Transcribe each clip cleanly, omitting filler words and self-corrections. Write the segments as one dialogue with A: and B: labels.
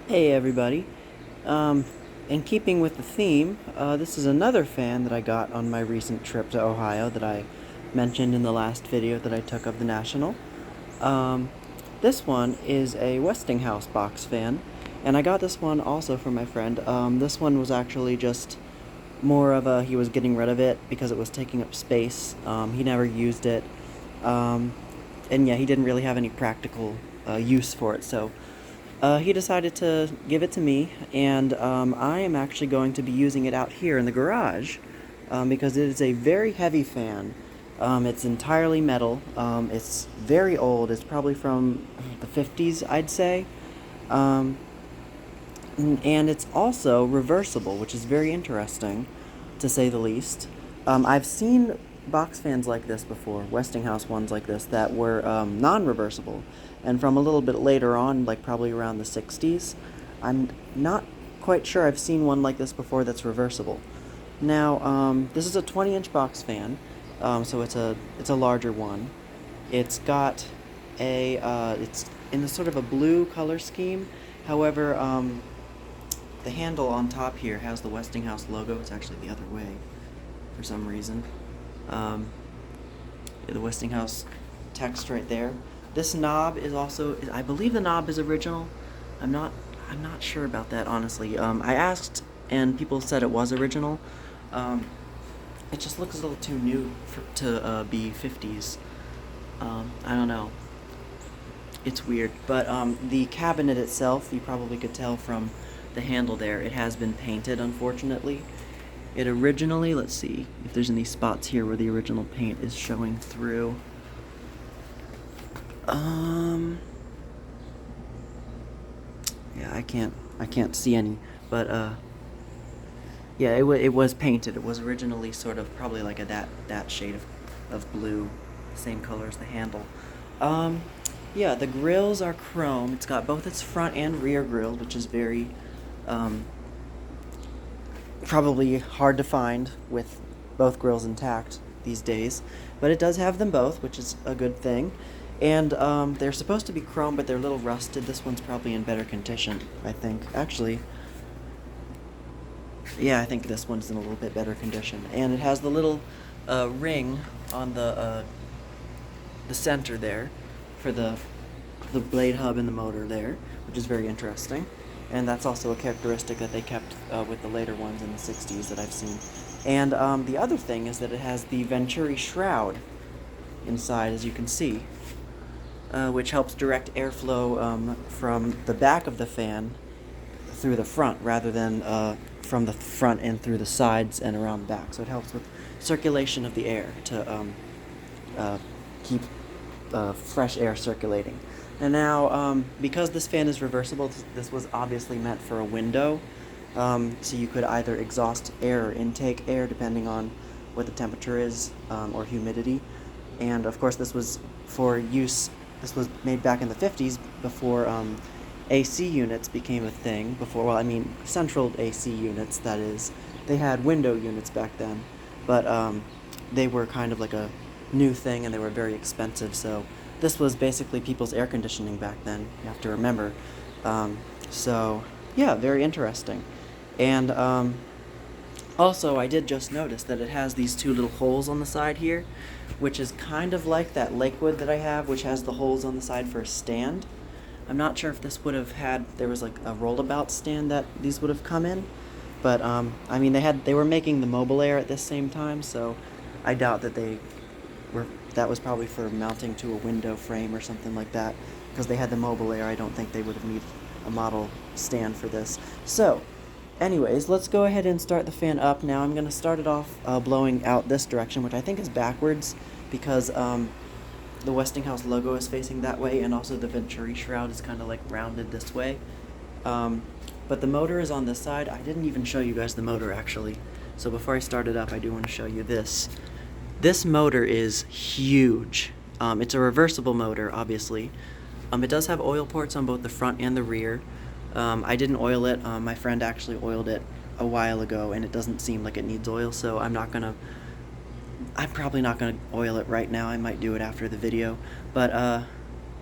A: Hey everybody. Um, in keeping with the theme, this is another fan that I got on my recent trip to Ohio that I mentioned in the last video that I took of the National. Um, this one is a Westinghouse box fan, and I got this one also from my friend. This one was actually just more of a, he was getting rid of it because it was taking up space. He never used it. Um, and yeah, he didn't really have any practical use for it, so he decided to give it to me, and I am actually going to be using it out here in the garage because it is a very heavy fan. It's entirely metal. It's very old. It's probably from the 50s, I'd say. Um, and it's also reversible, which is very interesting, to say the least. I've seen box fans like this before, Westinghouse ones like this, that were non-reversible. And from a little bit later on, like probably around the 60s, I'm not quite sure I've seen one like this before that's reversible. Now, this is a 20-inch box fan, so it's a larger one. It's got it's in a sort of a blue color scheme. However, the handle on top here has the Westinghouse logo. It's actually the other way for some reason. Um, the Westinghouse text right there. This knob is also, I believe the knob is original. I'm not I'm not sure about that, honestly. I asked and people said it was original. Um, it just looks a little too new to be 50s. I don't know. It's weird. But the cabinet itself, you probably could tell from the handle there, it has been painted, unfortunately. It originally, let's see if there's any spots here where the original paint is showing through. Um, yeah, I can't see any, but yeah, it was painted. It was originally sort of probably like a that shade of blue, same color as the handle. Um, yeah, the grills are chrome. It's got both its front and rear grills, which is very um, probably hard to find with both grills intact these days, but it does have them both, which is a good thing. And they're supposed to be chrome, but they're a little rusted. This one's probably in better condition, I think. Actually, yeah, I think this one's in a little bit better condition. And it has the little ring on the center there for the blade hub and the motor there, which is very interesting. And that's also a characteristic that they kept with the later ones in the 60s that I've seen. And the other thing is that it has the venturi shroud inside, as you can see, which helps direct airflow from the back of the fan through the front rather than from the front and through the sides and around the back. So it helps with circulation of the air to keep fresh air circulating. And now, because this fan is reversible, this was obviously meant for a window. So you could either exhaust air or intake air depending on what the temperature is or humidity. And of course, this was for use. This was made back in the 50s before AC units became a thing. Before, well, I mean, central AC units, that is. They had window units back then, but they were kind of like a new thing and they were very expensive. So this was basically people's air conditioning back then, you have to remember. So, yeah, very interesting. And also, I did just notice that it has these two little holes on the side here, which is kind of like that Lakewood that I have, which has the holes on the side for a stand. I'm not sure if this would have had, there was like a rollabout stand that these would have come in, but I mean they were making the Mobile Air at this same time, so I doubt that that was probably for mounting to a window frame or something like that, because they had the Mobile Air. I don't think they would have needed a model stand for this. So, anyways, let's go ahead and start the fan up. Now I'm going to start it off blowing out this direction, which I think is backwards, because the Westinghouse logo is facing that way, and also the venturi shroud is kind of like rounded this way. But the motor is on this side. I didn't even show you guys the motor, actually. So before I start it up, I do want to show you this. This motor is huge. It's a reversible motor, obviously. It does have oil ports on both the front and the rear. I didn't oil it. My friend actually oiled it a while ago, and it doesn't seem like it needs oil, so I'm probably not gonna oil it right now. I might do it after the video. But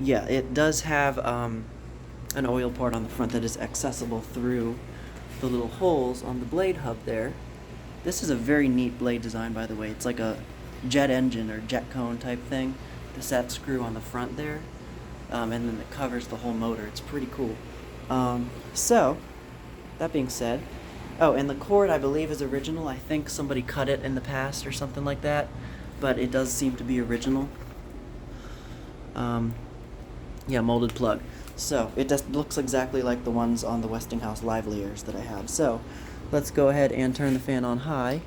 A: yeah, it does have an oil port on the front that is accessible through the little holes on the blade hub there. This is a very neat blade design, by the way. It's like a jet engine or jet cone type thing. The set screw on the front there, and then it covers the whole motor. It's pretty cool. So, that being said, oh, and the cord I believe is original. I think somebody cut it in the past or something like that, but it does seem to be original. Yeah, molded plug. So, it just looks exactly like the ones on the Westinghouse Liveliers that I have. So, let's go ahead and turn the fan on high.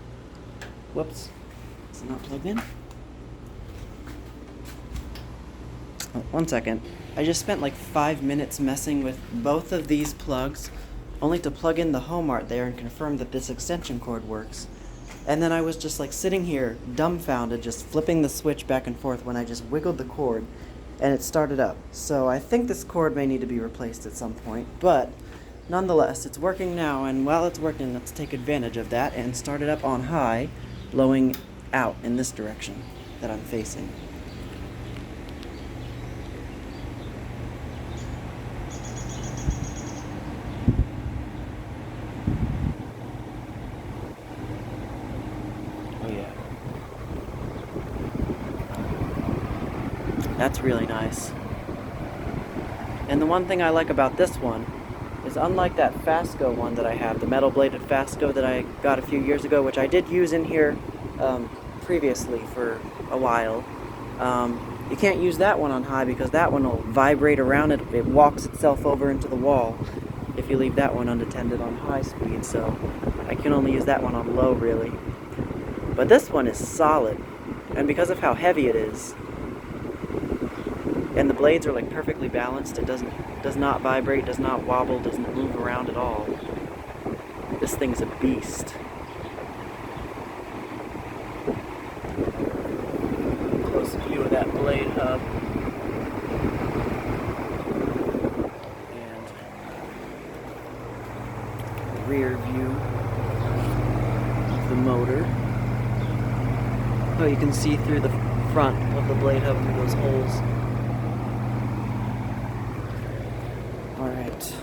A: Whoops. Is it not plugged in? Oh, 1 second. I just spent like 5 minutes messing with both of these plugs, only to plug in the home art there and confirm that this extension cord works. And then I was just like sitting here, dumbfounded, just flipping the switch back and forth when I just wiggled the cord, and it started up. So I think this cord may need to be replaced at some point, but nonetheless, it's working now, and while it's working, let's take advantage of that and start it up on high, blowing out in this direction that I'm facing. Oh yeah. That's really nice. And the one thing I like about this one is, unlike that Fasco one that I have, the metal bladed Fasco that I got a few years ago, which I did use in here previously for a while, you can't use that one on high because that one will vibrate around it. It walks itself over into the wall if you leave that one unattended on high speed, so I can only use that one on low, really. But this one is solid, and because of how heavy it is, and the blades are like perfectly balanced, it does not vibrate, does not wobble, doesn't move around at all. This thing's a beast. Close view of that blade hub. And rear view of the motor. Oh, you can see through the front of the blade hub through those holes. Alright,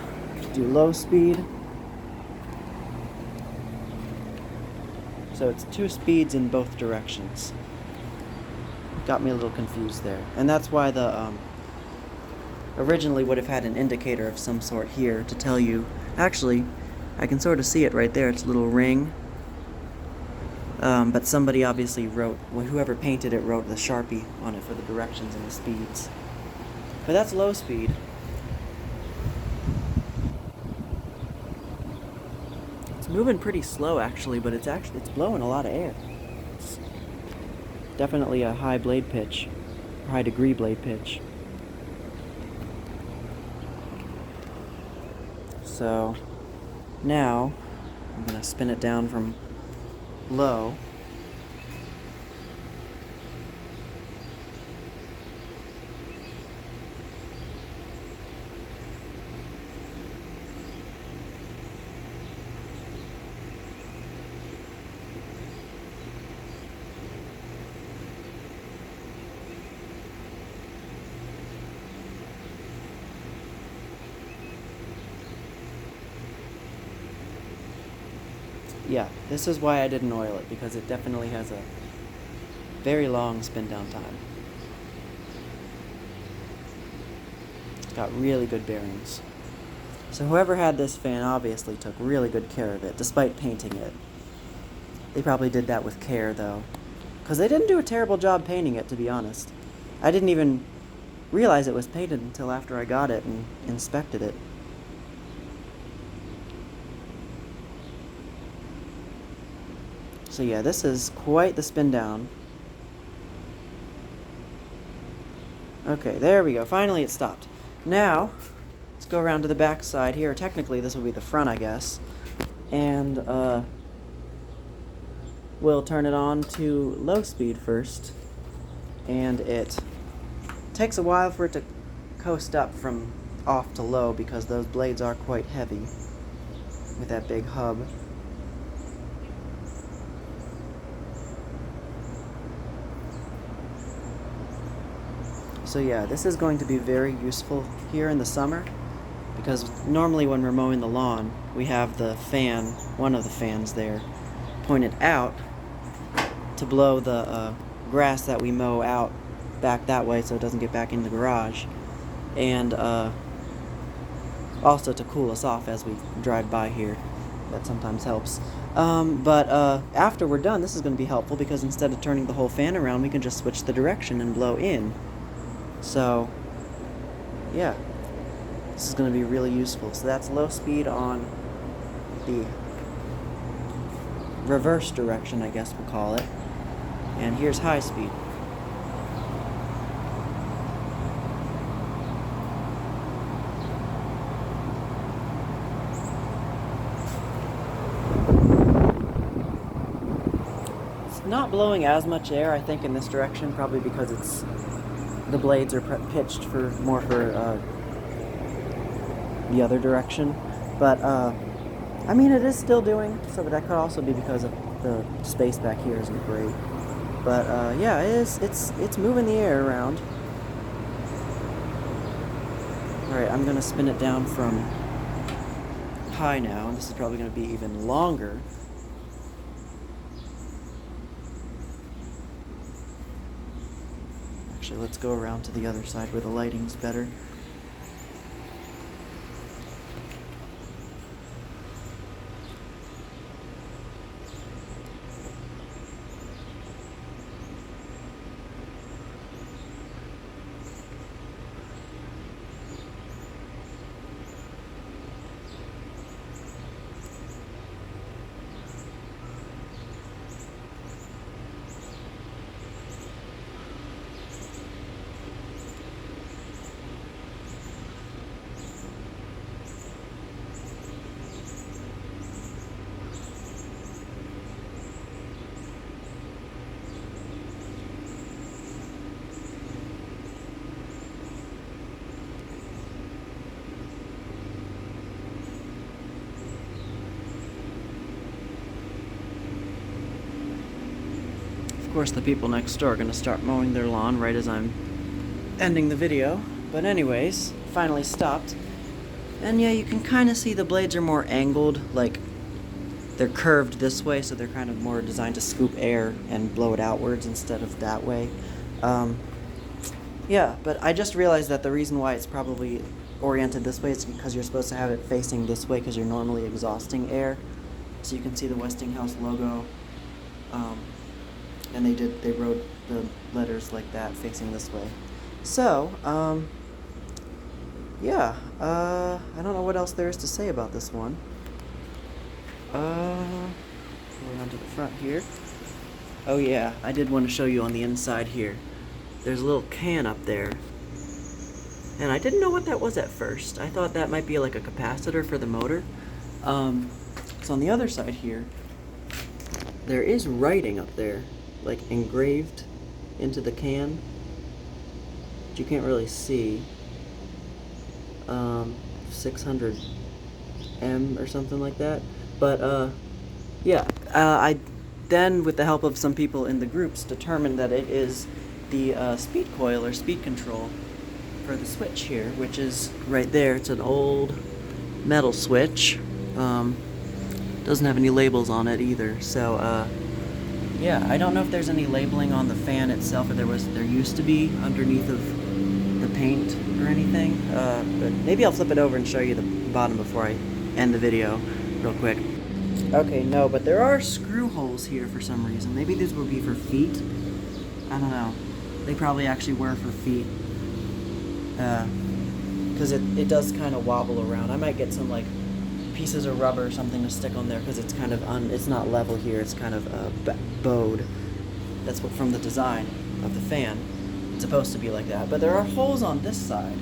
A: do low speed. So it's 2 speeds in both directions. Got me a little confused there. And that's why the originally would have had an indicator of some sort here to tell you. Actually, I can sort of see it right there. It's a little ring. But somebody obviously wrote, well, whoever painted it wrote the Sharpie on it for the directions and the speeds. But that's low speed. It's moving pretty slow actually, but it's blowing a lot of air. It's definitely a high blade pitch, high degree blade pitch. So now I'm gonna spin it down from low. Yeah, this is why I didn't oil it, because it definitely has a very long spin down time. It's got really good bearings. So whoever had this fan obviously took really good care of it, despite painting it. They probably did that with care, though, because they didn't do a terrible job painting it, to be honest. I didn't even realize it was painted until after I got it and inspected it. So yeah, this is quite the spin down. Okay, there we go. Finally it stopped. Now, let's go around to the back side here. Technically, this will be the front, I guess. And we'll turn it on to low speed first. And it takes a while for it to coast up from off to low because those blades are quite heavy with that big hub. So yeah, this is going to be very useful here in the summer because normally when we're mowing the lawn, we have the fan, one of the fans there, pointed out to blow the grass that we mow out back that way so it doesn't get back in the garage, and also to cool us off as we drive by here. That sometimes helps. But after we're done, this is going to be helpful because instead of turning the whole fan around, we can just switch the direction and blow in. So, yeah, this is going to be really useful. So that's low speed on the reverse direction, I guess we'll call it. And here's high speed. Not blowing as much air, I think, in this direction, probably because the blades are pitched more for the other direction. But I mean, it is still doing so, but that could also be because of the space back here isn't great. But yeah, it's moving the air around. All right, I'm gonna spin it down from high now, and this is probably gonna be even longer. Actually, let's go around to the other side where the lighting's better. Of course, the people next door are going to start mowing their lawn right as I'm ending the video. But anyways, finally stopped. And yeah, you can kind of see the blades are more angled, like they're curved this way, so they're kind of more designed to scoop air and blow it outwards instead of that way. Yeah, but I just realized that the reason why it's probably oriented this way is because you're supposed to have it facing this way because you're normally exhausting air. So you can see the Westinghouse logo. And they wrote the letters like that, facing this way. So, yeah, I don't know what else there is to say about this one. Going on to the front here. Oh yeah, I did want to show you on the inside here. There's a little can up there. And I didn't know what that was at first. I thought that might be like a capacitor for the motor. So on the other side here, there is writing up there, like engraved into the can, but you can't really see. 600 M or something like that. But yeah, I then, with the help of some people in the groups, determined that it is the speed coil or speed control for the switch here, which is right there. It's an old metal switch. Doesn't have any labels on it either. So yeah, I don't know if there's any labeling on the fan itself, or there used to be underneath of the paint or anything. But maybe I'll flip it over and show you the bottom before I end the video real quick. Okay, no, but there are screw holes here for some reason. Maybe these would be for feet. I don't know. They probably actually were for feet. Because it does kind of wobble around. I might get some like pieces of rubber or something to stick on there because it's kind of it's not level here. It's kind of bowed. That's what from the design of the fan. It's supposed to be like that. But there are holes on this side.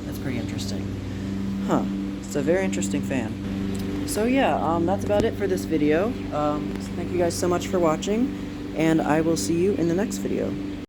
A: That's pretty interesting. Huh. It's a very interesting fan. So yeah, that's about it for this video. So thank you guys so much for watching, and I will see you in the next video.